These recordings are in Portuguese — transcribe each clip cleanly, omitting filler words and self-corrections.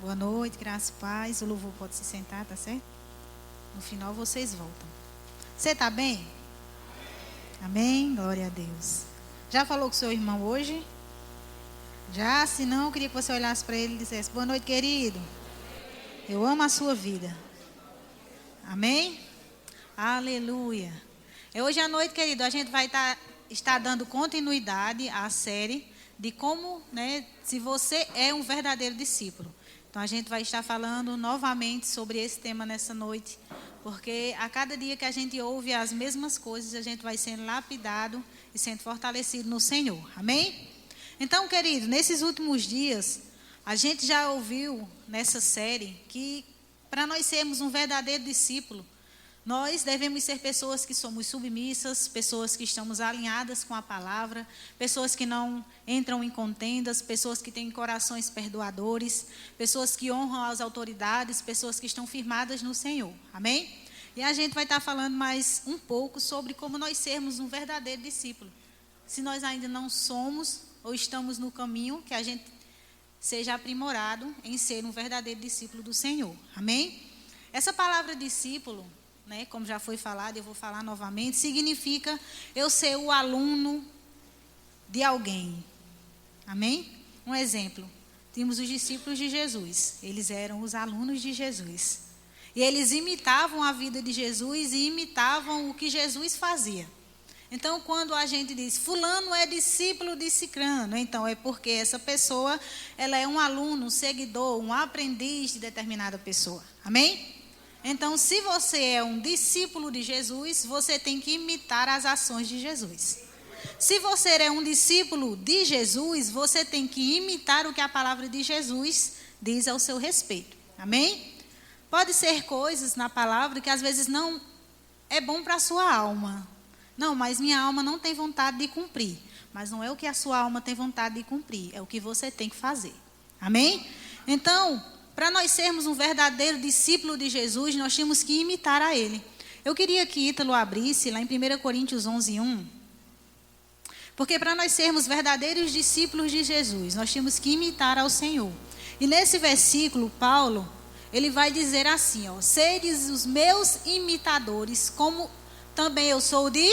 Boa noite, graça e paz. O louvor pode se sentar, tá certo? No final vocês voltam. Você está bem? Amém? Glória a Deus. Já falou com o seu irmão hoje? Já? Se não, eu queria que você olhasse para ele e dissesse: boa noite, querido. Eu amo a sua vida. Amém? Aleluia. Hoje à noite, querido, a gente vai estar dando continuidade à série de como, se você é um verdadeiro discípulo. Então, a gente vai estar falando novamente sobre esse tema nessa noite, porque a cada dia que a gente ouve as mesmas coisas, a gente vai sendo lapidado e sendo fortalecido no Senhor. Amém? Então, querido, nesses últimos dias, a gente já ouviu nessa série que para nós sermos um verdadeiro discípulo, nós devemos ser pessoas que somos submissas, pessoas que estamos alinhadas com a palavra, pessoas que não entram em contendas, pessoas que têm corações perdoadores, pessoas que honram as autoridades, pessoas que estão firmadas no Senhor. Amém? E a gente vai estar falando mais um pouco sobre como nós sermos um verdadeiro discípulo. Se nós ainda não somos ou estamos no caminho, que a gente seja aprimorado em ser um verdadeiro discípulo do Senhor. Amém? Essa palavra discípulo, como já foi falado, eu vou falar novamente, significa eu ser o aluno de alguém. Amém? Um exemplo, tínhamos os discípulos de Jesus, eles eram os alunos de Jesus. E eles imitavam a vida de Jesus e imitavam o que Jesus fazia. Então, quando a gente diz, fulano é discípulo de cicrano, então é porque essa pessoa, ela é um aluno, um seguidor, um aprendiz de determinada pessoa. Amém? Então, se você é um discípulo de Jesus, você tem que imitar as ações de Jesus. Se você é um discípulo de Jesus, você tem que imitar o que a palavra de Jesus diz ao seu respeito. Amém? Pode ser coisas na palavra que às vezes não é bom para a sua alma. Não, mas minha alma não tem vontade de cumprir. Mas não é o que a sua alma tem vontade de cumprir, é o que você tem que fazer. Amém? Então, para nós sermos um verdadeiro discípulo de Jesus, nós temos que imitar a Ele. Eu queria que Ítalo abrisse lá em 1 Coríntios 11:1. Porque para nós sermos verdadeiros discípulos de Jesus, nós temos que imitar ao Senhor. E nesse versículo, Paulo, ele vai dizer assim, sedes os meus imitadores, como também eu sou de...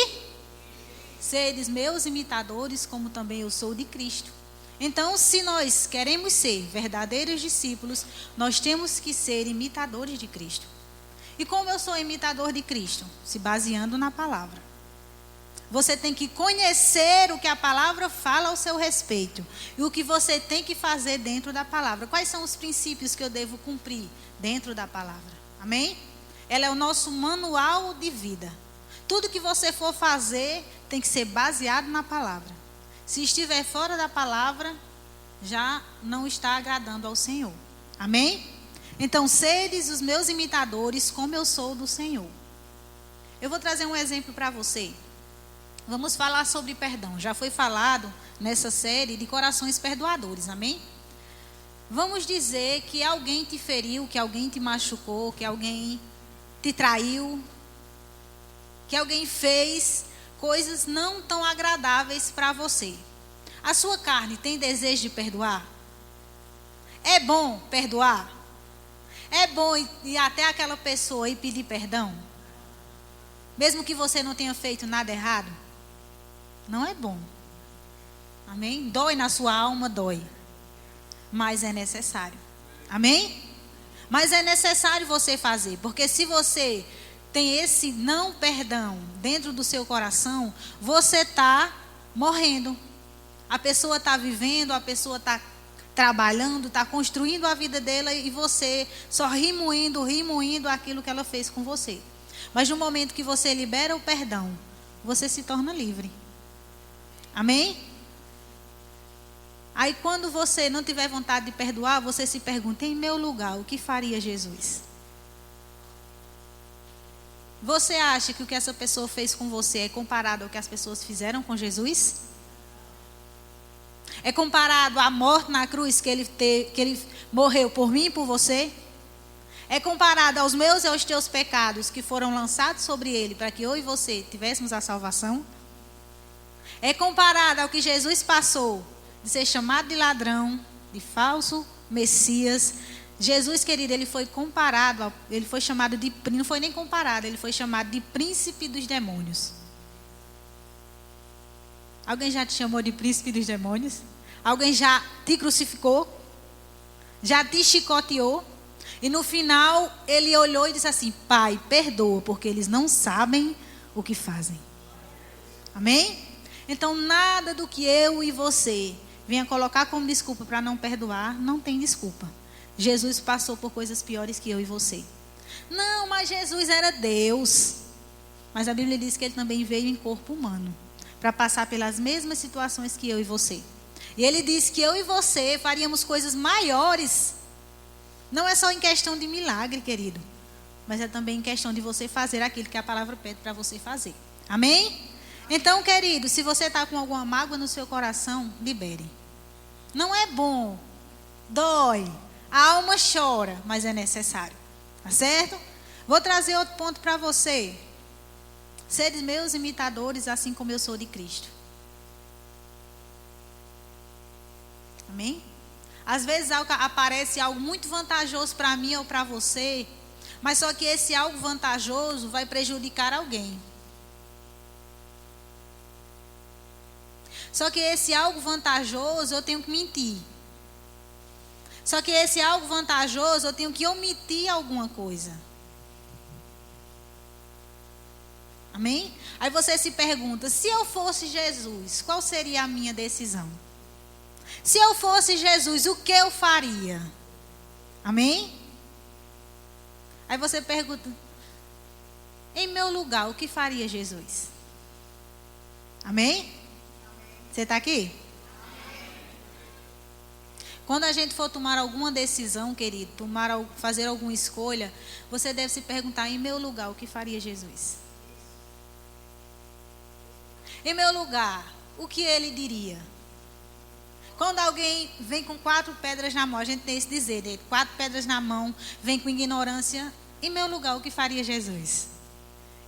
Sedes meus imitadores, como também eu sou de Cristo. Então, se nós queremos ser verdadeiros discípulos, nós temos que ser imitadores de Cristo. E como eu sou imitador de Cristo? Se baseando na palavra. Você tem que conhecer o que a palavra fala ao seu respeito. E o que você tem que fazer dentro da palavra. Quais são os princípios que eu devo cumprir dentro da palavra? Amém? Ela é o nosso manual de vida. Tudo que você for fazer tem que ser baseado na palavra. Se estiver fora da palavra, já não está agradando ao Senhor. Amém? Então, sedes os meus imitadores, como eu sou do Senhor. Eu vou trazer um exemplo para você. Vamos falar sobre perdão. Já foi falado nessa série de corações perdoadores. Amém? Vamos dizer que alguém te feriu, que alguém te machucou, que alguém te traiu, que alguém fez coisas não tão agradáveis para você. A sua carne tem desejo de perdoar? É bom perdoar? É bom ir até aquela pessoa e pedir perdão? Mesmo que você não tenha feito nada errado? Não é bom. Amém? Dói na sua alma, dói. Mas é necessário. Amém? Mas é necessário você fazer, porque se você tem esse não perdão dentro do seu coração, você está morrendo. A pessoa está vivendo, a pessoa está trabalhando, está construindo a vida dela e você só remoendo aquilo que ela fez com você. Mas no momento que você libera o perdão, você se torna livre. Amém? Aí quando você não tiver vontade de perdoar, você se pergunta, em meu lugar, o que faria Jesus? Você acha que o que essa pessoa fez com você é comparado ao que as pessoas fizeram com Jesus? É comparado à morte na cruz que ele morreu por mim e por você? É comparado aos meus e aos teus pecados que foram lançados sobre ele para que eu e você tivéssemos a salvação? É comparado ao que Jesus passou de ser chamado de ladrão, de falso Messias, Jesus, querido, ele foi comparado, ele foi chamado de, não foi nem comparado, ele foi chamado de príncipe dos demônios. Alguém já te chamou de príncipe dos demônios? Alguém já te crucificou? Já te chicoteou? E no final, ele olhou e disse assim: Pai, perdoa, porque eles não sabem o que fazem. Amém? Então, nada do que eu e você venha colocar como desculpa para não perdoar, não tem desculpa. Jesus passou por coisas piores que eu e você. Não, mas Jesus era Deus. Mas a Bíblia diz que ele também veio em corpo humano, para passar pelas mesmas situações que eu e você. E ele disse que eu e você faríamos coisas maiores. Não é só em questão de milagre, querido, mas é também em questão de você fazer aquilo que a palavra pede para você fazer. Amém? Então, querido, se você está com alguma mágoa no seu coração, libere. Não é bom, dói, a alma chora, mas é necessário. Tá certo? Vou trazer outro ponto para você. Seres meus imitadores, assim como eu sou de Cristo. Amém? Às vezes aparece algo muito vantajoso para mim ou para você, mas só que esse algo vantajoso vai prejudicar alguém. Só que esse algo vantajoso eu tenho que mentir. Só que esse algo vantajoso eu tenho que omitir alguma coisa. Amém? Aí você se pergunta: se eu fosse Jesus, qual seria a minha decisão? Se eu fosse Jesus, o que eu faria? Amém? Aí você pergunta: em meu lugar, o que faria Jesus? Amém? Você está aqui? Quando a gente for tomar alguma decisão, querido, fazer alguma escolha, você deve se perguntar: em meu lugar, o que faria Jesus? Em meu lugar, o que ele diria? Quando alguém vem com 4 pedras na mão, a gente tem esse dizer, 4 pedras na mão, vem com ignorância, em meu lugar, o que faria Jesus?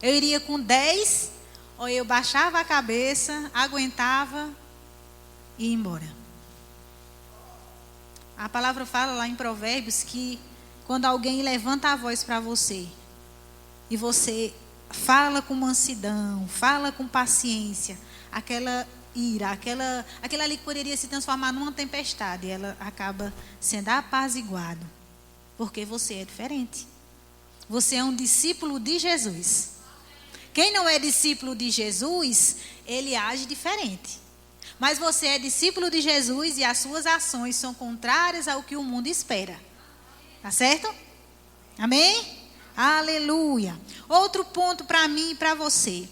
Eu iria com 10, ou eu baixava a cabeça, aguentava e ia embora. A palavra fala lá em Provérbios que quando alguém levanta a voz para você, e você fala com mansidão, fala com paciência, aquela ira, aquela ali que poderia se transformar numa tempestade, ela acaba sendo apaziguada, porque você é diferente. Você é um discípulo de Jesus. Quem não é discípulo de Jesus, ele age diferente. Mas você é discípulo de Jesus e as suas ações são contrárias ao que o mundo espera. Tá certo? Amém? Aleluia. Outro ponto para mim e para você.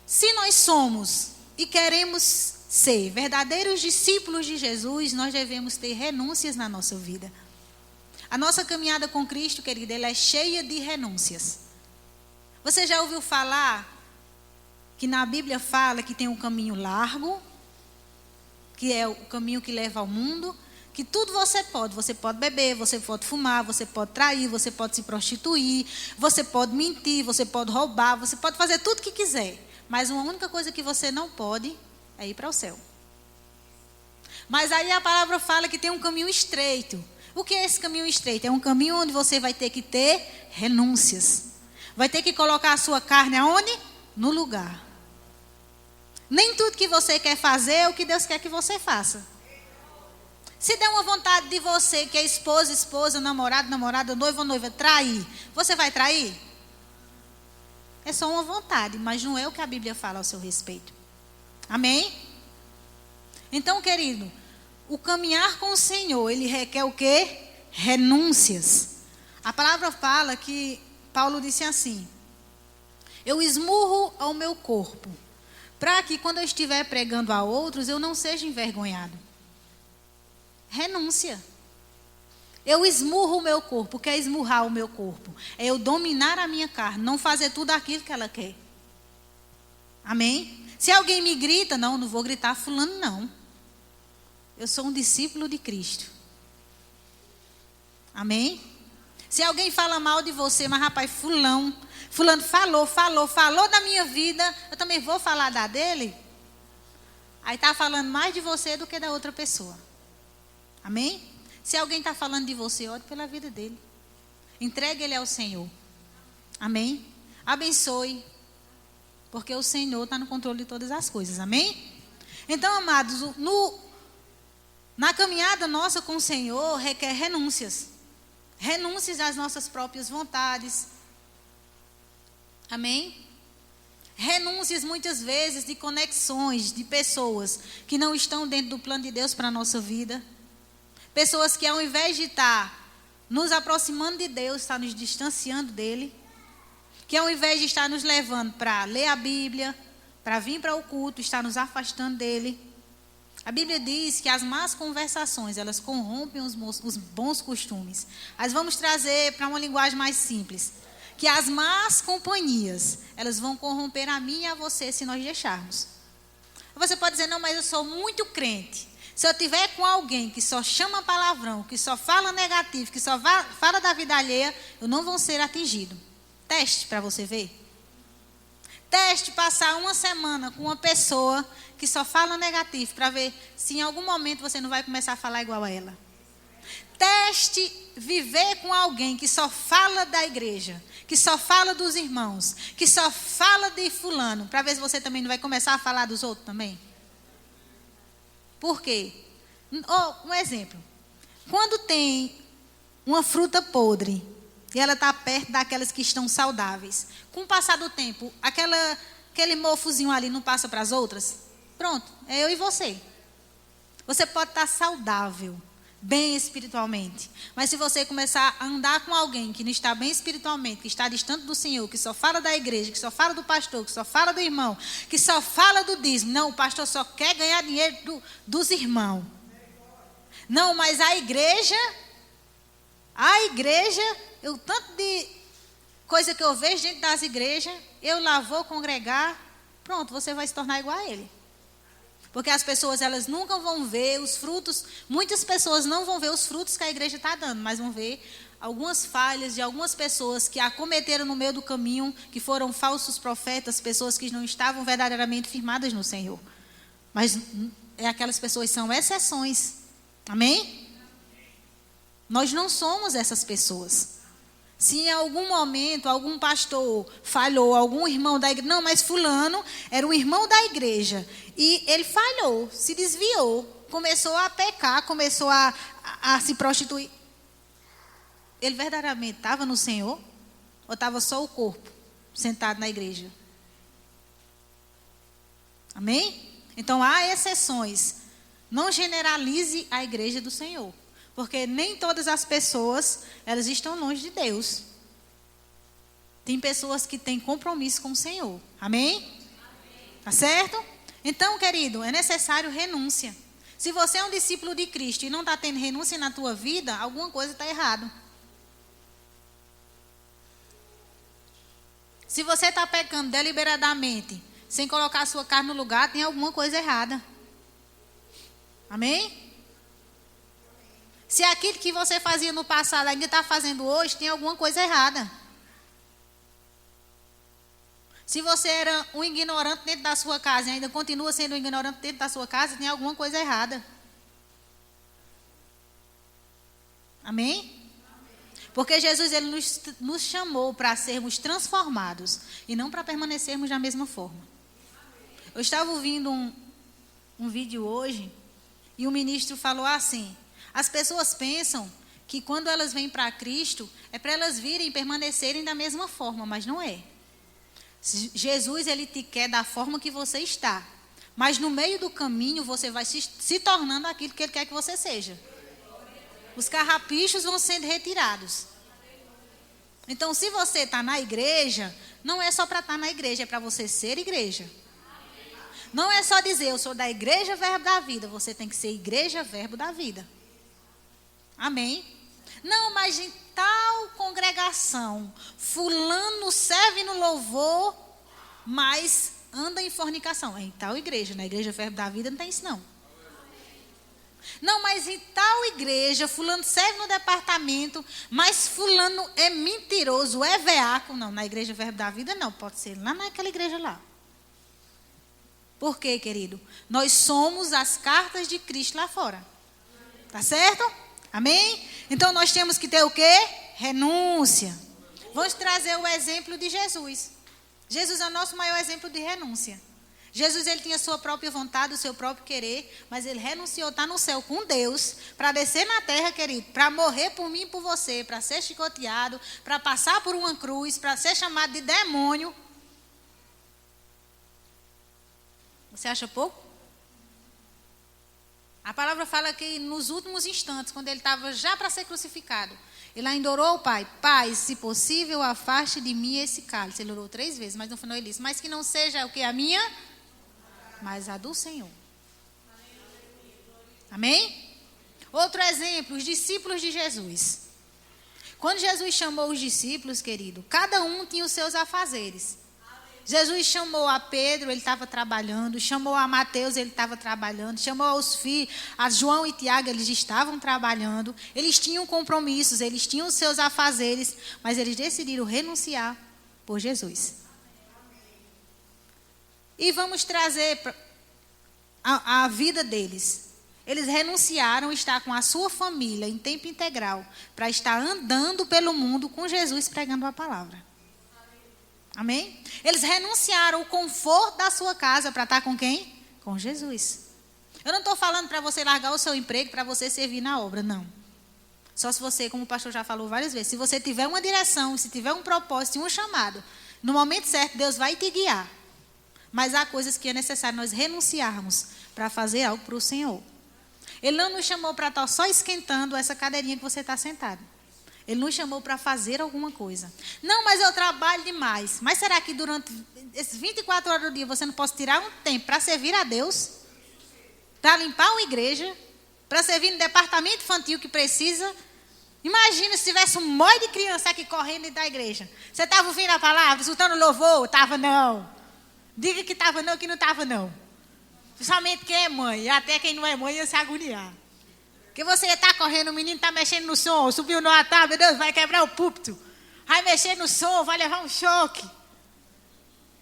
Se nós somos e queremos ser verdadeiros discípulos de Jesus, nós devemos ter renúncias na nossa vida. A nossa caminhada com Cristo, querida, ela é cheia de renúncias. Você já ouviu falar que na Bíblia fala que tem um caminho largo, que é o caminho que leva ao mundo, que tudo você pode beber, você pode fumar, você pode trair, você pode se prostituir, você pode mentir, você pode roubar, você pode fazer tudo que quiser, mas uma única coisa que você não pode é ir para o céu. Mas aí a palavra fala que tem um caminho estreito. O que é esse caminho estreito? É um caminho onde você vai ter que ter renúncias, vai ter que colocar a sua carne aonde? No lugar. Nem tudo que você quer fazer é o que Deus quer que você faça. Se der uma vontade de você, que é esposa, namorada, noiva, trair, você vai trair? É só uma vontade, mas não é o que a Bíblia fala ao seu respeito. Amém? Então, querido, o caminhar com o Senhor, ele requer o quê? Renúncias. A palavra fala que Paulo disse assim: eu esmurro ao meu corpo, para que quando eu estiver pregando a outros, eu não seja envergonhado. Renúncia. Eu esmurro o meu corpo. O que é esmurrar o meu corpo? É eu dominar a minha carne, não fazer tudo aquilo que ela quer. Amém? Se alguém me grita, não vou gritar fulano, não. Eu sou um discípulo de Cristo. Amém? Se alguém fala mal de você, mas rapaz, fulano falou da minha vida, eu também vou falar da dele? Aí está falando mais de você do que da outra pessoa. Amém? Se alguém está falando de você, ore pela vida dele. Entregue ele ao Senhor. Amém? Abençoe. Porque o Senhor está no controle de todas as coisas. Amém? Então, amados, na caminhada nossa com o Senhor, requer renúncias. Renúncias às nossas próprias vontades. Amém? Renúncias muitas vezes de conexões, de pessoas que não estão dentro do plano de Deus para a nossa vida. Pessoas que ao invés de estar nos aproximando de Deus, está nos distanciando dele. Que ao invés de estar nos levando para ler a Bíblia, para vir para o culto, está nos afastando dele. A Bíblia diz que as más conversações, elas corrompem os bons costumes. Mas vamos trazer para uma linguagem mais simples. Que as más companhias, elas vão corromper a mim e a você se nós deixarmos. Você pode dizer, não, mas eu sou muito crente. Se eu estiver com alguém que só chama palavrão, que só fala negativo, que só fala da vida alheia, eu não vou ser atingido. Teste para você ver. Teste passar uma semana com uma pessoa que só fala negativo, para ver se em algum momento você não vai começar a falar igual a ela. Teste viver com alguém que só fala da igreja, que só fala dos irmãos, que só fala de fulano, para ver se você também não vai começar a falar dos outros também. Por quê? Um exemplo. Quando tem uma fruta podre e ela está perto daquelas que estão saudáveis, com o passar do tempo, aquele mofozinho ali não passa para as outras? Pronto, é eu e você. Você pode estar saudável, bem espiritualmente, mas se você começar a andar com alguém que não está bem espiritualmente, que está distante do Senhor, que só fala da igreja, que só fala do pastor, que só fala do irmão, que só fala do dízimo, não, o pastor só quer ganhar dinheiro dos irmãos. Não, mas a igreja, eu tanto de coisa que eu vejo dentro das igrejas, eu lá vou congregar, pronto, você vai se tornar igual a ele. Porque as pessoas, elas nunca vão ver os frutos, muitas pessoas não vão ver os frutos que a igreja está dando, mas vão ver algumas falhas de algumas pessoas que acometeram no meio do caminho, que foram falsos profetas, pessoas que não estavam verdadeiramente firmadas no Senhor. Mas aquelas pessoas são exceções. Amém? Nós não somos essas pessoas. Se em algum momento algum pastor falhou, algum irmão da igreja, não, mas fulano era um irmão da igreja e ele falhou, se desviou, começou a pecar, começou a se prostituir. Ele verdadeiramente estava no Senhor ou estava só o corpo sentado na igreja? Amém? Então há exceções. Não generalize a igreja do Senhor. Porque nem todas as pessoas, elas estão longe de Deus. Tem pessoas que têm compromisso com o Senhor. Amém? Tá certo? Então, querido, é necessário renúncia. Se você é um discípulo de Cristo e não está tendo renúncia na tua vida, alguma coisa está errado. Se você está pecando deliberadamente, sem colocar a sua carne no lugar, tem alguma coisa errada. Amém? Se aquilo que você fazia no passado ainda está fazendo hoje, tem alguma coisa errada. Se você era um ignorante dentro da sua casa e ainda continua sendo um ignorante dentro da sua casa, tem alguma coisa errada. Amém? Porque Jesus, ele nos chamou para sermos transformados e não para permanecermos da mesma forma. Eu estava ouvindo um vídeo hoje e o ministro falou assim: as pessoas pensam que quando elas vêm para Cristo, é para elas virem e permanecerem da mesma forma, mas não é. Jesus, ele te quer da forma que você está. Mas no meio do caminho, você vai se tornando aquilo que ele quer que você seja. Os carrapichos vão sendo retirados. Então, se você está na igreja, não é só para estar na igreja, é para você ser igreja. Não é só dizer, eu sou da igreja Verbo da Vida. Você tem que ser igreja Verbo da Vida. Amém? Não, mas em tal congregação, fulano serve no louvor, mas anda em fornicação. É em tal igreja, na igreja Verbo da Vida não tem isso não. Não, mas em tal igreja, fulano serve no departamento, mas fulano é mentiroso, é veaco. Não, na igreja Verbo da Vida não, pode ser lá naquela igreja lá. Por quê, querido? Nós somos as cartas de Cristo lá fora. Tá certo? Amém? Então nós temos que ter o quê? Renúncia. Vamos trazer o exemplo de Jesus. Jesus é o nosso maior exemplo de renúncia. Jesus, ele tinha a sua própria vontade, o seu próprio querer, mas ele renunciou, está no céu com Deus, para descer na terra, querido, para morrer por mim e por você, para ser chicoteado, para passar por uma cruz, para ser chamado de demônio. Você acha pouco? A palavra fala que nos últimos instantes, quando ele estava já para ser crucificado, ele ainda orou ao Pai: Pai, se possível, afaste de mim esse cálice. Ele orou 3 vezes, mas no final ele disse: mas que não seja o que? A minha, mas a do Senhor. Amém? Outro exemplo, os discípulos de Jesus. Quando Jesus chamou os discípulos, querido, cada um tinha os seus afazeres. Jesus chamou a Pedro, ele estava trabalhando. Chamou a Mateus, ele estava trabalhando. Chamou aos filhos, a João e Tiago, eles estavam trabalhando. Eles tinham compromissos, eles tinham os seus afazeres, mas eles decidiram renunciar por Jesus. E vamos trazer a vida deles. Eles renunciaram a estar com a sua família em tempo integral, para estar andando pelo mundo com Jesus pregando a palavra. Amém? Eles renunciaram o conforto da sua casa para estar com quem? Com Jesus. Eu não estou falando para você largar o seu emprego para você servir na obra, não. Só se você, como o pastor já falou várias vezes, se você tiver uma direção, se tiver um propósito e um chamado, no momento certo Deus vai te guiar. Mas há coisas que é necessário nós renunciarmos para fazer algo para o Senhor. Ele não nos chamou para estar só esquentando essa cadeirinha que você está sentado. Ele nos chamou para fazer alguma coisa. Não, mas eu trabalho demais. Mas será que durante esses 24 horas do dia você não pode tirar um tempo para servir a Deus? Para limpar uma igreja? Para servir no departamento infantil que precisa? Imagina se tivesse um monte de criança aqui correndo dentro da igreja. Você estava ouvindo a palavra, escutando louvor? Estava não. Diga que estava não, que não estava não. Principalmente quem é mãe. E até quem não é mãe ia se agoniar. Porque você está correndo, o menino está mexendo no som, subiu no altar, meu Deus, vai quebrar o púlpito. Vai mexer no som, vai levar um choque.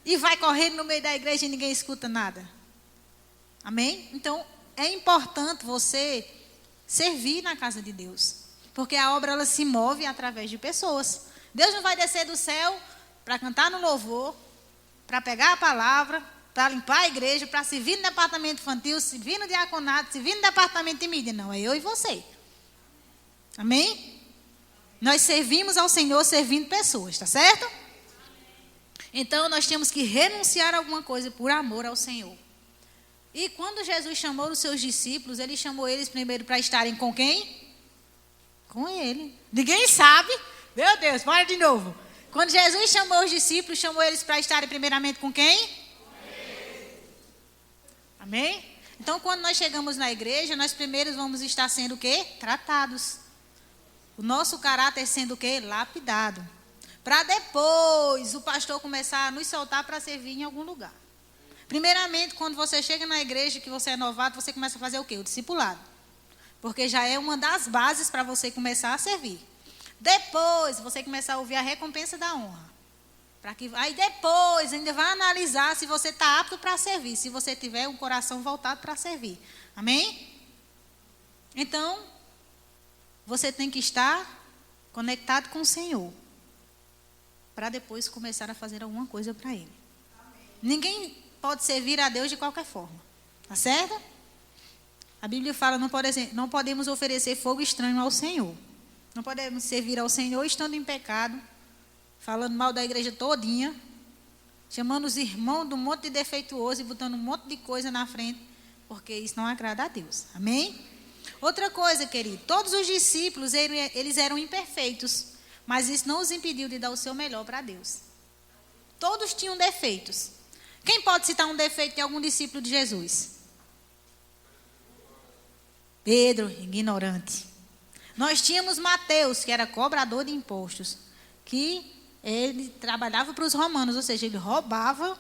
E vai correndo no meio da igreja e ninguém escuta nada. Amém? Então, é importante você servir na casa de Deus. Porque a obra, ela se move através de pessoas. Deus não vai descer do céu para cantar no louvor, para pegar a palavra, para limpar a igreja, para servir no departamento infantil, servir no diaconato, servir no departamento de mídia. Não, é eu e você. Amém? Nós servimos ao Senhor servindo pessoas, tá certo? Então, nós temos que renunciar a alguma coisa por amor ao Senhor. E quando Jesus chamou os seus discípulos, ele chamou eles primeiro para estarem com quem? Com ele. Ninguém sabe. Meu Deus, bora de novo. Quando Jesus chamou os discípulos, chamou eles para estarem primeiramente com quem? Amém? Então, quando nós chegamos na igreja, nós primeiro vamos estar sendo o quê? Tratados. O nosso caráter sendo o quê? Lapidado. Para depois o pastor começar a nos soltar para servir em algum lugar. Primeiramente, quando você chega na igreja, que você é novato, você começa a fazer o quê? O discipulado. Porque já é uma das bases para você começar a servir. Depois, você começar a ouvir a recompensa da honra. Aí depois ainda vai analisar se você está apto para servir, se você tiver um coração voltado para servir. Amém? Então, você tem que estar conectado com o Senhor, para depois começar a fazer alguma coisa para Ele. Amém. Ninguém pode servir a Deus de qualquer forma, tá certo? A Bíblia fala, não podemos oferecer fogo estranho ao Senhor. Não podemos servir ao Senhor estando em pecado, falando mal da igreja todinha, chamando os irmãos de um monte de defeituoso e botando um monte de coisa na frente, porque isso não agrada a Deus. Amém? Outra coisa, querido, todos os discípulos, eles eram imperfeitos, mas isso não os impediu de dar o seu melhor para Deus. Todos tinham defeitos. Quem pode citar um defeito de algum discípulo de Jesus? Pedro, ignorante. Nós tínhamos Mateus, que era cobrador de impostos, que ele trabalhava para os romanos, ou seja, ele roubava,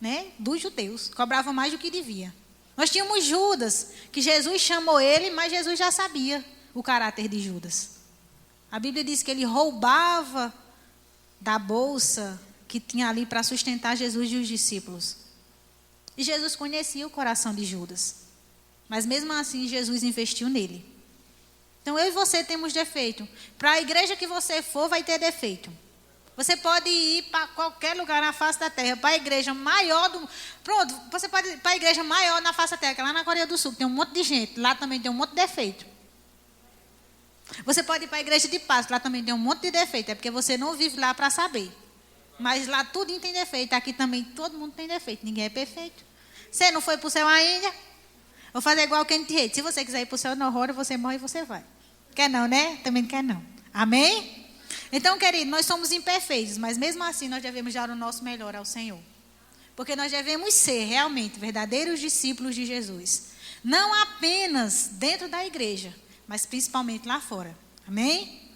né, dos judeus, cobrava mais do que devia. Nós tínhamos Judas, que Jesus chamou ele, mas Jesus já sabia o caráter de Judas. A Bíblia diz que ele roubava da bolsa que tinha ali para sustentar Jesus e os discípulos. E Jesus conhecia o coração de Judas. Mas mesmo assim, Jesus investiu nele. Então, eu e você temos defeito. Para a igreja que você for, vai ter defeito. Você pode ir para qualquer lugar na face da terra, para a igreja maior do... Pronto, você pode ir para a igreja maior na face da terra, que é lá na Coreia do Sul, que tem um monte de gente. Lá também tem um monte de defeito. Você pode ir para a igreja de paz, que lá também tem um monte de defeito. É porque você não vive lá para saber. Mas lá tudo tem defeito. Aqui também todo mundo tem defeito. Ninguém é perfeito. Você não foi para o céu ainda? Vou fazer igual o Kenneth Reid. Se você quiser ir para o céu na hora, você morre e você vai. Quer não, né? Também não quer não. Amém? Então, querido, nós somos imperfeitos, mas mesmo assim nós devemos dar o nosso melhor ao Senhor. Porque nós devemos ser realmente verdadeiros discípulos de Jesus. Não apenas dentro da igreja, mas principalmente lá fora. Amém?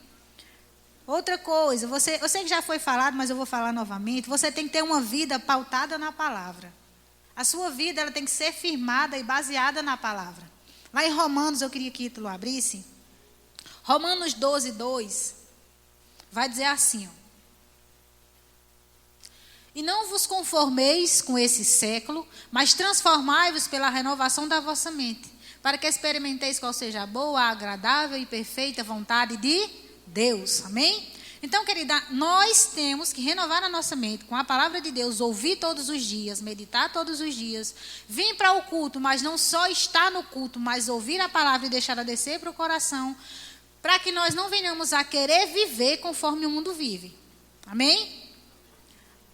Outra coisa, eu sei que já foi falado, mas eu vou falar novamente. Você tem que ter uma vida pautada na palavra. A sua vida ela tem que ser firmada e baseada na palavra. Lá em Romanos, eu queria que o Ítalo abrisse. Romanos 12, 2. Vai dizer assim, ó. E não vos conformeis com esse século, mas transformai-vos pela renovação da vossa mente, para que experimenteis qual seja a boa, agradável e perfeita vontade de Deus. Amém? Então, querida, nós temos que renovar a nossa mente com a palavra de Deus, ouvir todos os dias, meditar todos os dias, vir para o culto, mas não só estar no culto, mas ouvir a palavra e deixar ela descer para o coração, para que nós não venhamos a querer viver conforme o mundo vive. Amém?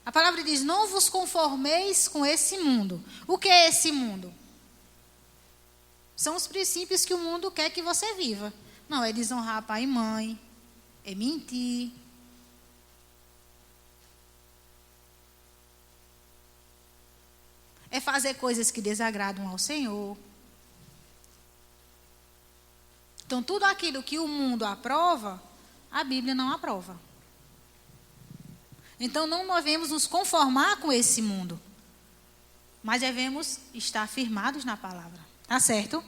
A palavra diz, não vos conformeis com esse mundo. O que é esse mundo? São os princípios que o mundo quer que você viva. Não, é desonrar pai e mãe, é mentir. É fazer coisas que desagradam ao Senhor. Então, tudo aquilo que o mundo aprova, a Bíblia não aprova. Então, não devemos nos conformar com esse mundo, mas devemos estar firmados na palavra. Tá certo?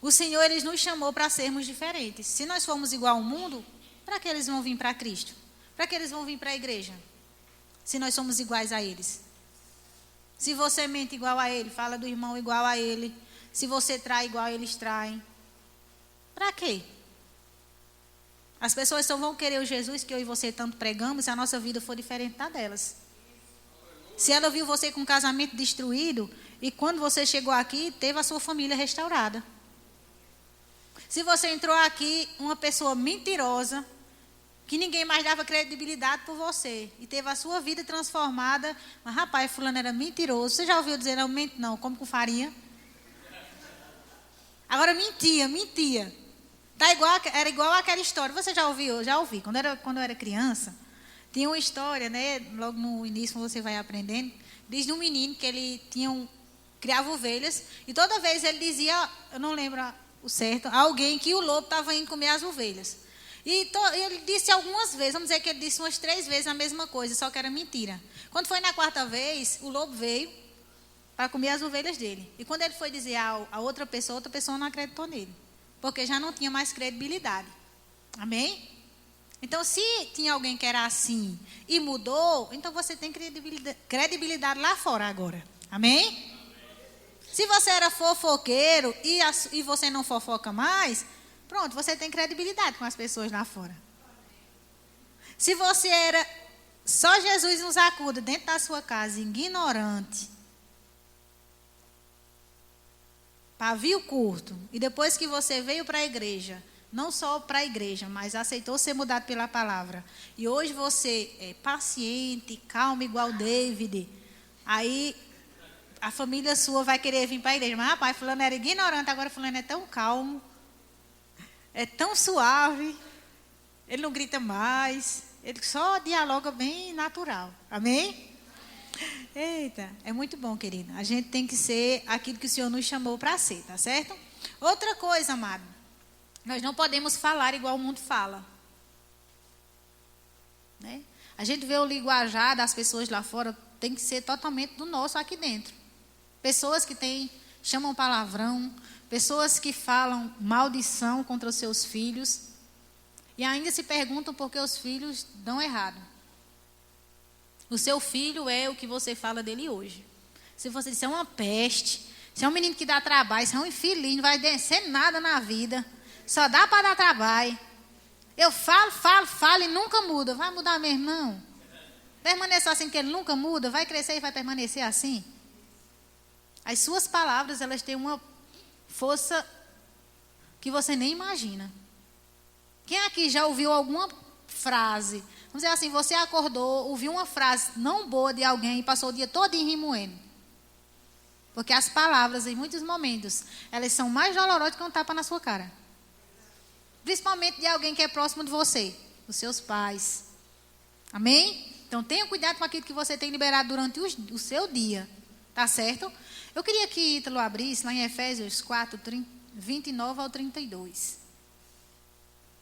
O Senhor, Ele nos chamou para sermos diferentes. Se nós formos igual ao mundo, para que eles vão vir para Cristo? Para que eles vão vir para a igreja? Se nós somos iguais a eles. Se você mente igual a ele, fala do irmão igual a ele, se você trai igual eles traem. Para quê? As pessoas só vão querer o Jesus que eu e você tanto pregamos se a nossa vida for diferente da delas. Se ela viu você com um casamento destruído e quando você chegou aqui, teve a sua família restaurada. Se você entrou aqui, uma pessoa mentirosa, que ninguém mais dava credibilidade por você e teve a sua vida transformada, mas rapaz, fulano era mentiroso. Você já ouviu dizer, não, mente não, como com farinha? Agora mentia. Era igual aquela história. Você já ouviu? Eu já ouvi. Quando eu era criança, tinha uma história, né? Logo no início você vai aprendendo. Diz de um menino que ele criava ovelhas. E toda vez ele dizia, eu não lembro o certo, a alguém que o lobo estava indo comer as ovelhas. E ele disse algumas vezes, vamos dizer que ele disse umas 3 vezes a mesma coisa, só que era mentira. Quando foi na 4ª vez, o lobo veio para comer as ovelhas dele. E quando ele foi dizer a outra pessoa não acreditou nele. Porque já não tinha mais credibilidade. Amém? Então, se tinha alguém que era assim e mudou, então você tem credibilidade lá fora agora. Amém? Se você era fofoqueiro e você não fofoca mais, pronto, você tem credibilidade com as pessoas lá fora. Se você era só Jesus nos acuda dentro da sua casa, ignorante, pavio curto, e depois que você veio para a igreja, não só para a igreja, mas aceitou ser mudado pela palavra, e hoje você é paciente, calmo igual David, aí a família sua vai querer vir para a igreja, mas rapaz, fulano era ignorante, agora fulano é tão calmo, é tão suave, ele não grita mais, ele só dialoga bem natural, amém? Eita, é muito bom, querida. A gente tem que ser aquilo que o Senhor nos chamou para ser, tá certo? Outra coisa, amado. Nós não podemos falar igual o mundo fala. Né? A gente vê o linguajar das pessoas lá fora, tem que ser totalmente do nosso aqui dentro. Pessoas que chamam palavrão, pessoas que falam maldição contra os seus filhos e ainda se perguntam por que os filhos dão errado. O seu filho é o que você fala dele hoje. Se você disser é uma peste, se é um menino que dá trabalho, se é um infeliz, não vai descer nada na vida. Só dá para dar trabalho. Eu falo e nunca muda. Vai mudar mesmo, não? Permaneça assim, que ele nunca muda. Vai crescer e vai permanecer assim. As suas palavras, elas têm uma força que você nem imagina. Quem aqui já ouviu alguma frase? Vamos dizer assim, você acordou, ouviu uma frase não boa de alguém e passou o dia todo remoendo. Porque as palavras, em muitos momentos, elas são mais dolorosas que um tapa na sua cara. Principalmente de alguém que é próximo de você, os seus pais. Amém? Então tenha cuidado com aquilo que você tem liberado durante o seu dia. Tá certo? Eu queria que Ítalo abrisse lá em Efésios 4, 29 ao 32.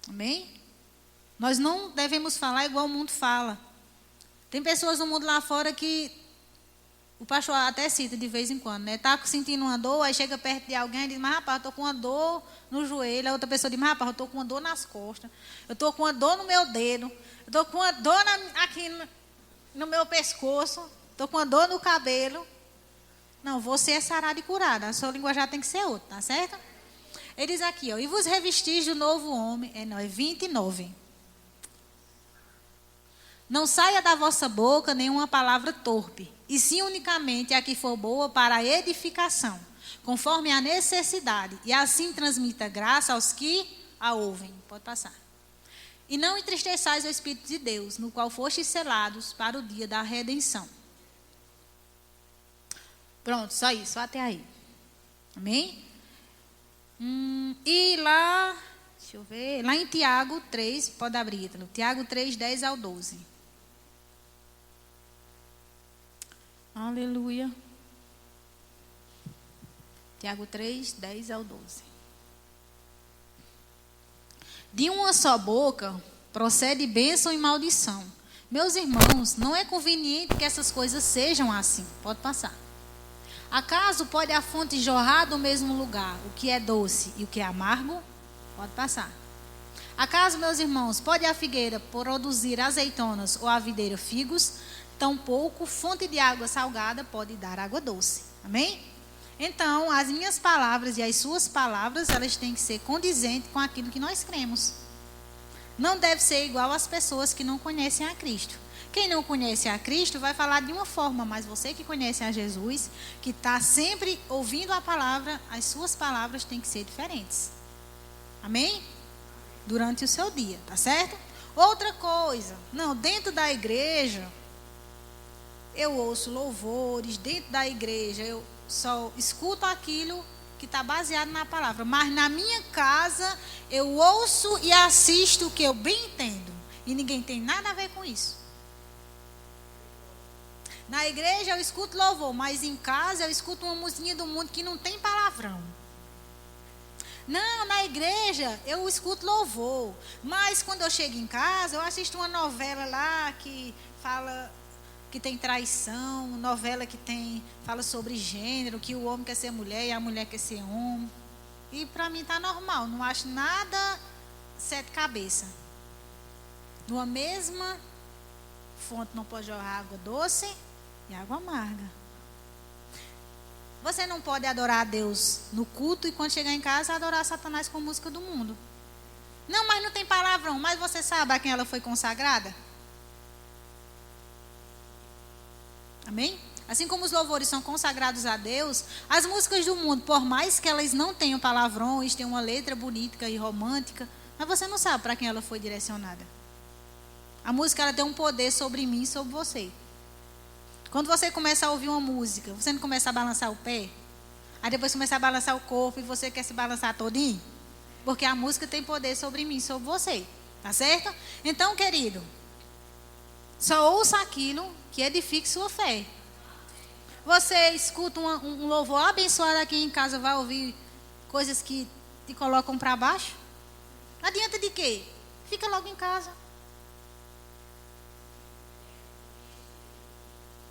Amém? Nós não devemos falar igual o mundo fala. Tem pessoas no mundo lá fora que o pastor até cita de vez em quando, né? Tá sentindo uma dor, aí chega perto de alguém e diz, mas rapaz, eu tô com uma dor no joelho. A outra pessoa diz, mas rapaz, eu tô com uma dor nas costas. Eu tô com uma dor no meu dedo. Eu tô com uma dor aqui no meu pescoço. Tô com uma dor no cabelo. Não, você é sarada e curada. A sua linguajar tem que ser outra, tá certo? Ele diz aqui, ó, e vos revestis do novo homem. É 29. Não saia da vossa boca nenhuma palavra torpe, e sim unicamente a que for boa para a edificação, conforme a necessidade, e assim transmita graça aos que a ouvem. Pode passar. E não entristeçais o Espírito de Deus, no qual fostes selados para o dia da redenção. Pronto, só isso, até aí. Amém? E lá, deixa eu ver, lá em Tiago 3, pode abrir, Tiago 3, 10 ao 12. Aleluia. Tiago 3, 10 ao 12. De uma só boca procede bênção e maldição. Meus irmãos, não é conveniente que essas coisas sejam assim. Pode passar. Acaso pode a fonte jorrar do mesmo lugar o que é doce e o que é amargo? Pode passar. Acaso, meus irmãos, pode a figueira produzir azeitonas ou a videira figos? Tampouco fonte de água salgada pode dar água doce. Amém? Então, as minhas palavras e as suas palavras, elas têm que ser condizentes com aquilo que nós cremos. Não deve ser igual às pessoas que não conhecem a Cristo. Quem não conhece a Cristo vai falar de uma forma, mas você que conhece a Jesus, que está sempre ouvindo a palavra, as suas palavras têm que ser diferentes. Amém? Durante o seu dia, tá certo? Outra coisa, não, dentro da igreja, eu ouço louvores, dentro da igreja eu só escuto aquilo que está baseado na palavra. Mas na minha casa eu ouço e assisto o que eu bem entendo. E ninguém tem nada a ver com isso. Na igreja eu escuto louvor, mas em casa eu escuto uma musiquinha do mundo que não tem palavrão. Não, na igreja eu escuto louvor, mas quando eu chego em casa eu assisto uma novela lá que fala... que tem traição, novela que fala sobre gênero, que o homem quer ser mulher e a mulher quer ser homem. E para mim está normal, não acho nada sete cabeças. Numa mesma fonte não pode jorrar água doce e água amarga. Você não pode adorar a Deus no culto e quando chegar em casa adorar Satanás com música do mundo. Não, mas não tem palavrão, mas você sabe a quem ela foi consagrada? Amém? Assim como os louvores são consagrados a Deus, as músicas do mundo, por mais que elas não tenham palavrões, tenham uma letra bonita e romântica, mas você não sabe para quem ela foi direcionada. A música ela tem um poder sobre mim e sobre você. Quando você começa a ouvir uma música, você não começa a balançar o pé? Aí depois começa a balançar o corpo e você quer se balançar todinho? Porque a música tem poder sobre mim e sobre você. Tá certo? Então, querido, só ouça aquilo que edifique sua fé. Você escuta um louvor abençoado aqui em casa, vai ouvir coisas que te colocam para baixo? Adianta de quê? Fica logo em casa.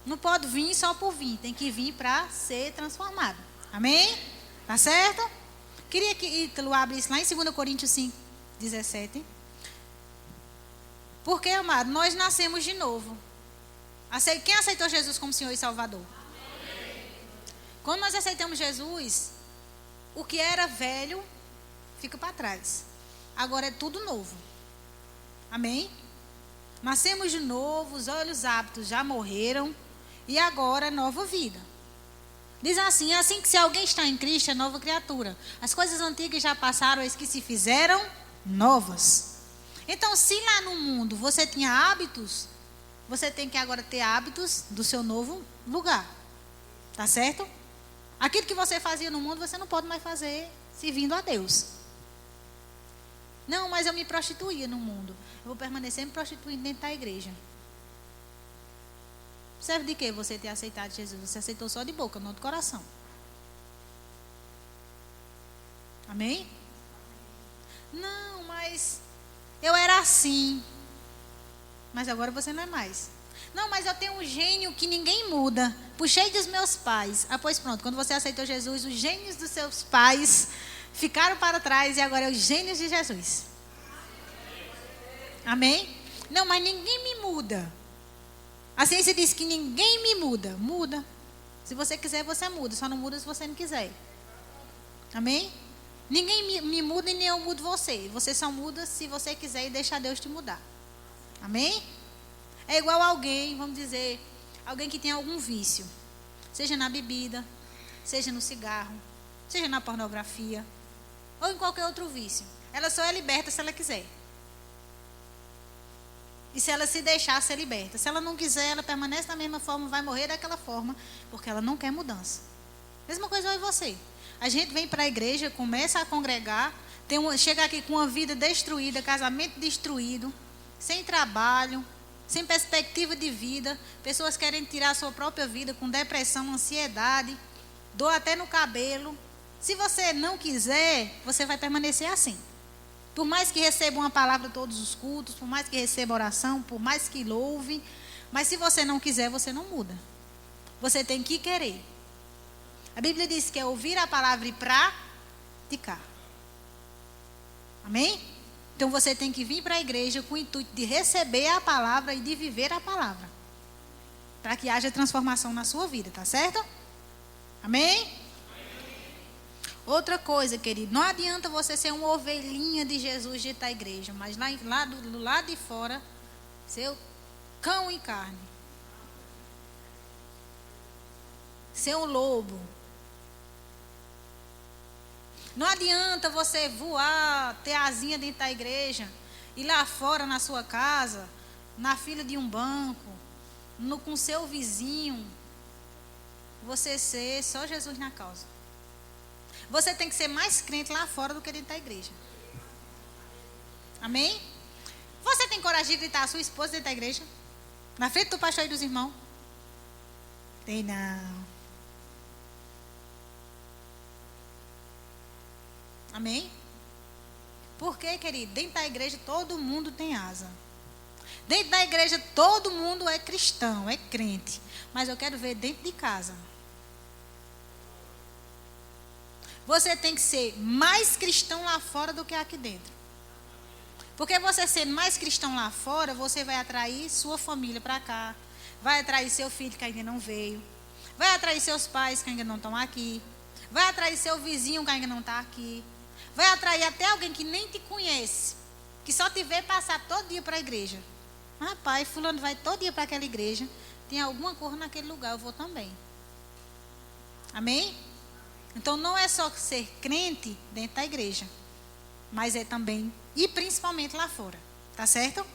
Não pode vir só por vir, tem que vir para ser transformado. Amém? Tá certo? Queria que Ítalo abrisse lá em 2 Coríntios 5, 17. Porque, amado, nós nascemos de novo. Quem aceitou Jesus como Senhor e Salvador? Amém. Quando nós aceitamos Jesus, o que era velho fica para trás. Agora é tudo novo. Amém? Nascemos de novo, os olhos hábitos já morreram e agora é nova vida. Diz assim que se alguém está em Cristo é nova criatura. As coisas antigas já passaram, as que se fizeram novas. Então, se lá no mundo você tinha hábitos, você tem que agora ter hábitos do seu novo lugar. Tá certo? Aquilo que você fazia no mundo, você não pode mais fazer servindo a Deus. Não, mas eu me prostituía no mundo. Eu vou permanecer me prostituindo dentro da igreja. Serve de quê você ter aceitado Jesus? Você aceitou só de boca, não de coração. Amém? Não, mas eu era assim. Mas agora você não é mais. Não, mas eu tenho um gênio que ninguém muda. Puxei dos meus pais. Ah, pois pronto, quando você aceitou Jesus, os gênios dos seus pais ficaram para trás e agora é os gênios de Jesus. Amém? Não, mas ninguém me muda. A ciência diz que ninguém me muda. Muda. Se você quiser, você muda. Só não muda se você não quiser. Amém? Ninguém me muda e nem eu mudo você. Você só muda se você quiser e deixar Deus te mudar. Amém? É igual alguém, vamos dizer, alguém que tem algum vício. Seja na bebida, seja no cigarro, seja na pornografia, ou em qualquer outro vício. Ela só é liberta se ela quiser. E se ela se deixar ser liberta. Se ela não quiser, ela permanece da mesma forma, vai morrer daquela forma, porque ela não quer mudança. Mesma coisa é você. A gente vem para a igreja, começa a congregar, chega aqui com uma vida destruída, casamento destruído, sem trabalho, sem perspectiva de vida. Pessoas querem tirar a sua própria vida com depressão, ansiedade, dor até no cabelo. Se você não quiser, você vai permanecer assim. Por mais que receba uma palavra todos os cultos, por mais que receba oração, por mais que louve, mas se você não quiser, você não muda. Você tem que querer. A Bíblia diz que é ouvir a palavra e praticar. Amém? Então você tem que vir para a igreja com o intuito de receber a palavra e de viver a palavra. Para que haja transformação na sua vida, tá certo? Amém? Outra coisa, querido, não adianta você ser uma ovelhinha de Jesus dentro da igreja, mas do lado de fora, ser cão e carne. Ser um lobo. Não adianta você voar, ter asinha dentro da igreja, e lá fora na sua casa, na fila de um banco, com seu vizinho, você ser só Jesus na causa. Você tem que ser mais crente lá fora do que dentro da igreja. Amém? Você tem coragem de gritar a sua esposa dentro da igreja? Na frente do pastor e dos irmãos? Tem não. Amém? Porque, querido, dentro da igreja todo mundo tem asa. Dentro da igreja todo mundo é cristão, é crente. Mas eu quero ver dentro de casa. Você tem que ser mais cristão lá fora do que aqui dentro. Porque você sendo mais cristão lá fora, você vai atrair sua família para cá. Vai atrair seu filho que ainda não veio. Vai atrair seus pais que ainda não estão aqui. Vai atrair seu vizinho que ainda não está aqui. Vai atrair até alguém que nem te conhece. Que só te vê passar todo dia para a igreja. Rapaz, fulano vai todo dia para aquela igreja. Tem alguma coisa naquele lugar, eu vou também. Amém? Então não é só ser crente dentro da igreja, mas é também, e principalmente lá fora, tá certo?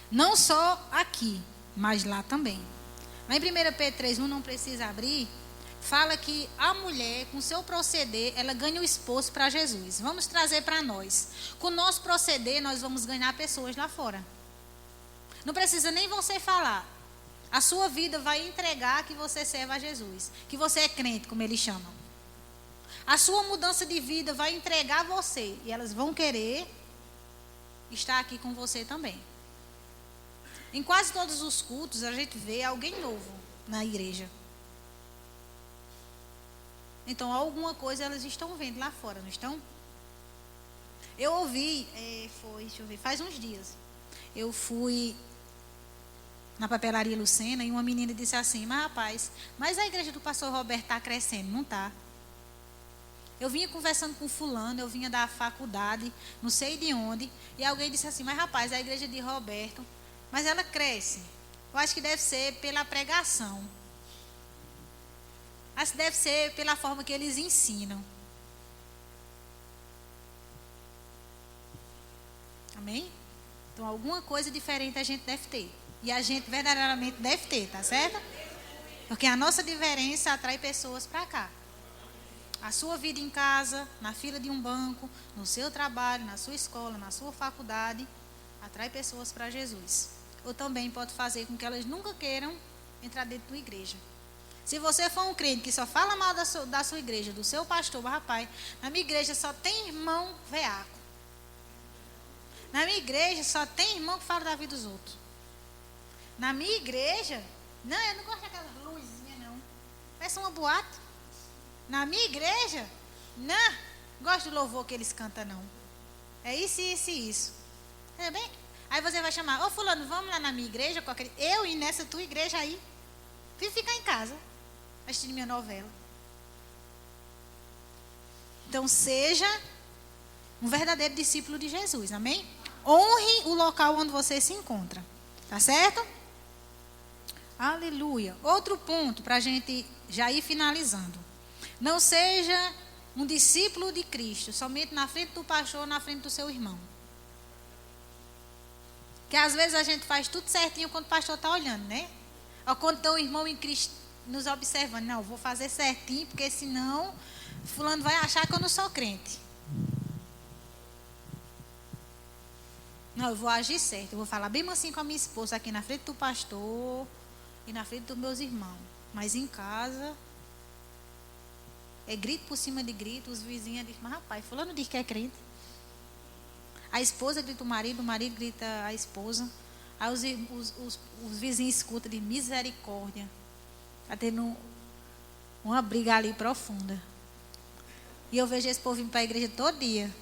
Não só aqui, mas lá também. Lá em 1 Pedro 3:1, não precisa abrir, fala que a mulher, com seu proceder, ela ganha o esposo para Jesus. Vamos trazer para nós. Com o nosso proceder, nós vamos ganhar pessoas lá fora. Não precisa nem você falar. A sua vida vai entregar que você serve a Jesus, que você é crente, como eles chamam. A sua mudança de vida vai entregar você, e elas vão querer estar aqui com você também. Em quase todos os cultos, a gente vê alguém novo na igreja. Então, alguma coisa elas estão vendo lá fora, não estão? Eu ouvi, faz uns dias, eu fui na papelaria Lucena e uma menina disse assim, mas rapaz, mas a igreja do pastor Roberto está crescendo, não está? Eu vinha conversando com fulano, eu vinha da faculdade, não sei de onde, e alguém disse assim, mas rapaz, a igreja de Roberto, mas ela cresce. Eu acho que deve ser pela pregação. Acho que deve ser pela forma que eles ensinam. Amém? Então, alguma coisa diferente a gente deve ter. E a gente verdadeiramente deve ter, tá certo? Porque a nossa diferença atrai pessoas para cá. A sua vida em casa, na fila de um banco, no seu trabalho, na sua escola, na sua faculdade, atrai pessoas para Jesus. Ou também pode fazer com que elas nunca queiram entrar dentro da igreja. Se você for um crente que só fala mal da sua igreja, do seu pastor, rapaz, na minha igreja só tem irmão veaco. Na minha igreja só tem irmão que fala da vida dos outros. Na minha igreja, não, eu não gosto daquelas luzinhas, não. Parece uma boate. Na minha igreja, não gosto do louvor que eles cantam, não. É isso, isso e isso. É bem? Aí você vai chamar, ô fulano, vamos lá na minha igreja, com aquele, eu ir nessa tua igreja aí. Vim ficar em casa, assistindo minha novela. Então seja um verdadeiro discípulo de Jesus, amém? Honre o local onde você se encontra, tá certo? Aleluia. Outro ponto para a gente já ir finalizando. Não seja um discípulo de Cristo, somente na frente do pastor, na frente do seu irmão. Que às vezes a gente faz tudo certinho quando o pastor está olhando, né? Ou quando tem um irmão em Cristo nos observando. Não, vou fazer certinho, porque senão fulano vai achar que eu não sou crente. Não, eu vou agir certo. Eu vou falar bem assim com a minha esposa aqui na frente do pastor e na frente dos meus irmãos. Mas em casa, é grito por cima de grito. Os vizinhos dizem, mas rapaz, fulano diz que é crente. A esposa grita o marido grita a esposa. Aí os vizinhos escutam de misericórdia. Está tendo uma briga ali profunda. E eu vejo esse povo vindo para a igreja todo dia.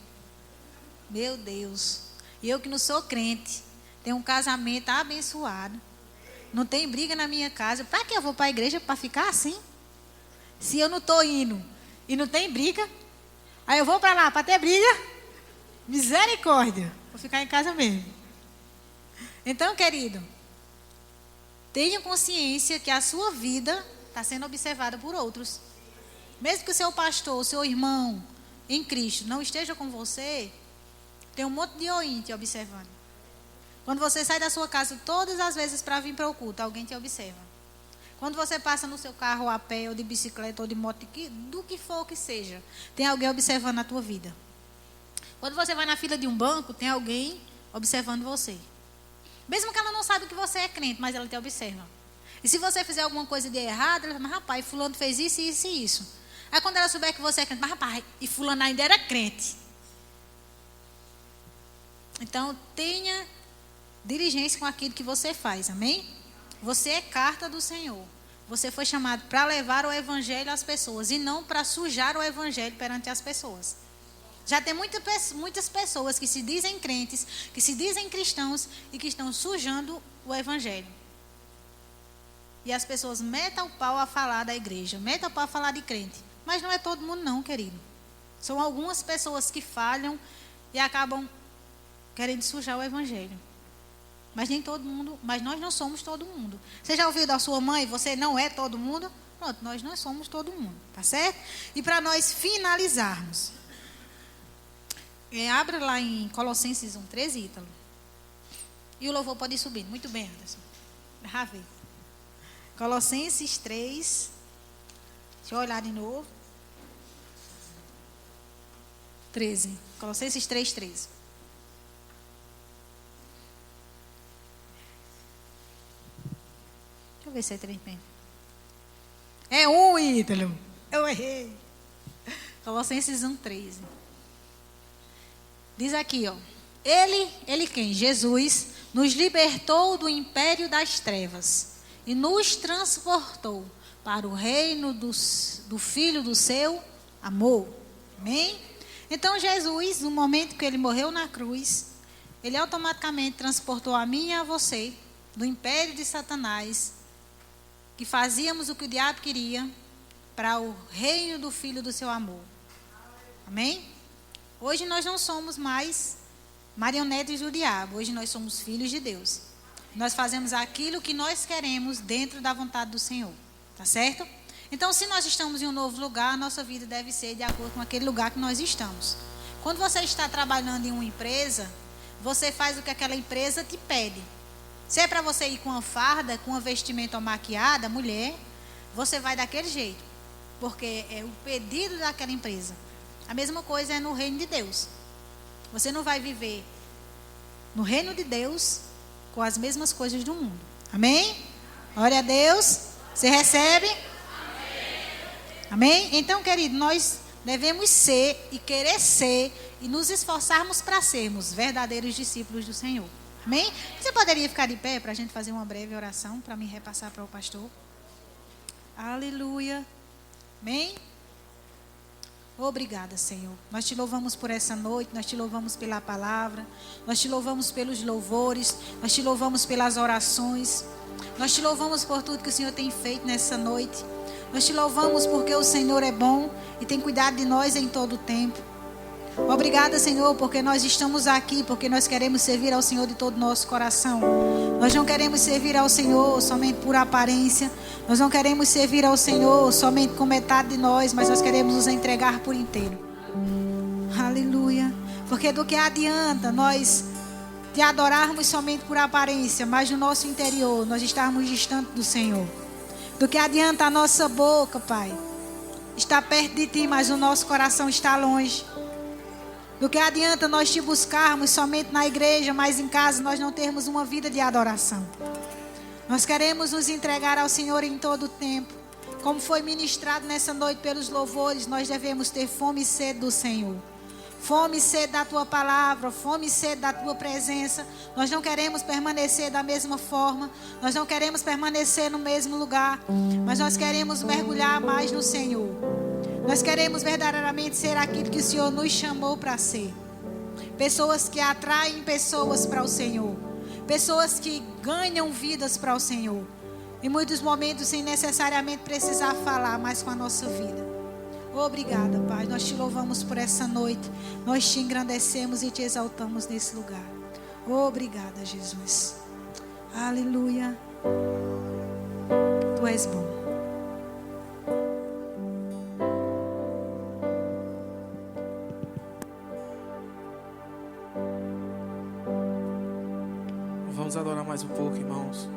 Meu Deus. E eu que não sou crente, tenho um casamento abençoado. Não tem briga na minha casa. Para que eu vou para a igreja para ficar assim? Se eu não estou indo e não tem briga, aí eu vou para lá para ter briga. Misericórdia. Vou ficar em casa mesmo. Então, querido, tenha consciência que a sua vida está sendo observada por outros. Mesmo que o seu pastor, o seu irmão em Cristo não esteja com você, tem um monte de oinho te observando. Quando você sai da sua casa todas as vezes para vir para o culto, alguém te observa. Quando você passa no seu carro a pé, ou de bicicleta, ou de moto, do que for que seja, tem alguém observando a tua vida. Quando você vai na fila de um banco, tem alguém observando você. Mesmo que ela não saiba que você é crente, mas ela te observa. E se você fizer alguma coisa de errado, ela fala, mas rapaz, fulano fez isso, isso e isso. Aí quando ela souber que você é crente, mas rapaz, e fulano ainda era crente. Então, tenha diligência com aquilo que você faz, amém? Você é carta do Senhor. Você foi chamado para levar o evangelho às pessoas e não para sujar o evangelho perante as pessoas. Já tem muitas pessoas que se dizem crentes, que se dizem cristãos e que estão sujando o evangelho. E as pessoas metam o pau a falar da igreja, metam o pau a falar de crente. Mas não é todo mundo não, querido. São algumas pessoas que falham e acabam querendo sujar o evangelho. Mas nem todo mundo, mas nós não somos todo mundo. Você já ouviu da sua mãe, você não é todo mundo? Pronto, nós não somos todo mundo, tá certo? E para nós finalizarmos, abra lá em Colossenses 1:13, Ítalo. E o louvor pode ir subindo. Muito bem, Anderson. Já vi. Colossenses 3. Deixa eu olhar de novo. 13. Colossenses 3:13. Deixa eu ver se é 3 mesmo. É 1, Ítalo. Eu errei. Colossenses 1:13. Diz aqui, ó. Ele quem? Jesus nos libertou do império das trevas e nos transportou para o reino do Filho do seu amor. Amém? Então Jesus, no momento que ele morreu na cruz, ele automaticamente transportou a mim e a você do império de Satanás, que fazíamos o que o diabo queria, para o reino do Filho do seu amor. Amém? Hoje nós não somos mais marionetes do diabo. Hoje nós somos filhos de Deus. Nós fazemos aquilo que nós queremos dentro da vontade do Senhor. Tá certo? Então, se nós estamos em um novo lugar, a nossa vida deve ser de acordo com aquele lugar que nós estamos. Quando você está trabalhando em uma empresa, você faz o que aquela empresa te pede. Se é para você ir com uma farda, com uma vestimenta maquiada, mulher, você vai daquele jeito. Porque é o pedido daquela empresa. A mesma coisa é no reino de Deus. Você não vai viver no reino de Deus com as mesmas coisas do mundo. Amém? Glória a Deus. Você recebe? Amém? Então, querido, nós devemos ser e querer ser e nos esforçarmos para sermos verdadeiros discípulos do Senhor. Amém? Você poderia ficar de pé para a gente fazer uma breve oração para me repassar para o pastor? Aleluia. Amém? Obrigada, Senhor. Nós te louvamos por essa noite, nós te louvamos pela palavra, nós te louvamos pelos louvores, nós te louvamos pelas orações, nós te louvamos por tudo que o Senhor tem feito nessa noite. Nós te louvamos porque o Senhor é bom e tem cuidado de nós em todo o tempo. Obrigada, Senhor, porque nós estamos aqui, porque nós queremos servir ao Senhor de todo o nosso coração. Nós não queremos servir ao Senhor somente por aparência. Nós não queremos servir ao Senhor somente com metade de nós, mas nós queremos nos entregar por inteiro. Aleluia. Porque do que adianta nós te adorarmos somente por aparência, mas no nosso interior nós estarmos distantes do Senhor. Do que adianta a nossa boca, Pai, está perto de Ti, mas o nosso coração está longe. Do que adianta nós te buscarmos somente na igreja, mas em casa nós não termos uma vida de adoração. Nós queremos nos entregar ao Senhor em todo o tempo. Como foi ministrado nessa noite pelos louvores, nós devemos ter fome e sede do Senhor. Fome e sede da Tua palavra, fome e sede da Tua presença. Nós não queremos permanecer da mesma forma. Nós não queremos permanecer no mesmo lugar. Mas nós queremos mergulhar mais no Senhor. Nós queremos verdadeiramente ser aquilo que o Senhor nos chamou para ser. Pessoas que atraem pessoas para o Senhor. Pessoas que ganham vidas para o Senhor. Em muitos momentos sem necessariamente precisar falar, mas com a nossa vida. Obrigada, Pai. Nós te louvamos por essa noite. Nós te engrandecemos e te exaltamos nesse lugar. Obrigada, Jesus. Aleluia. Tu és bom. Vamos adorar mais um pouco, irmãos.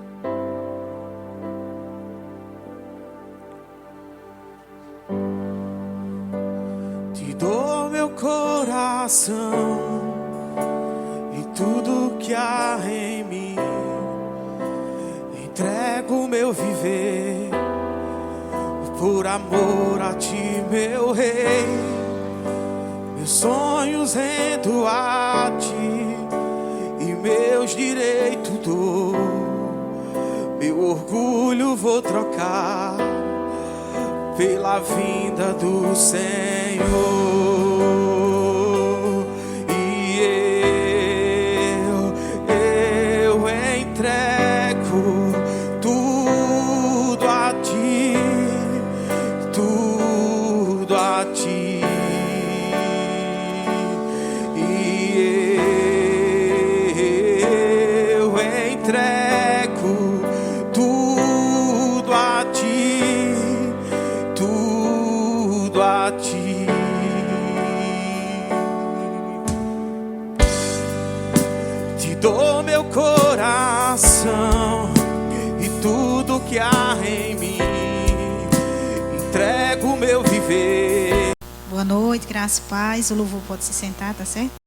Te dou meu coração e tudo que há em mim. Entrego meu viver por amor a Ti, meu Rei. Meus sonhos rendo a Ti. Meus direitos dou, meu orgulho vou trocar pela vinda do Senhor. E eu entrego tudo a Ti, tudo a Ti. Entrego tudo a Ti, tudo a Ti. Te dou meu coração e tudo que há em mim. Entrego meu viver. Boa noite, graça e paz. O louvor pode se sentar, tá certo?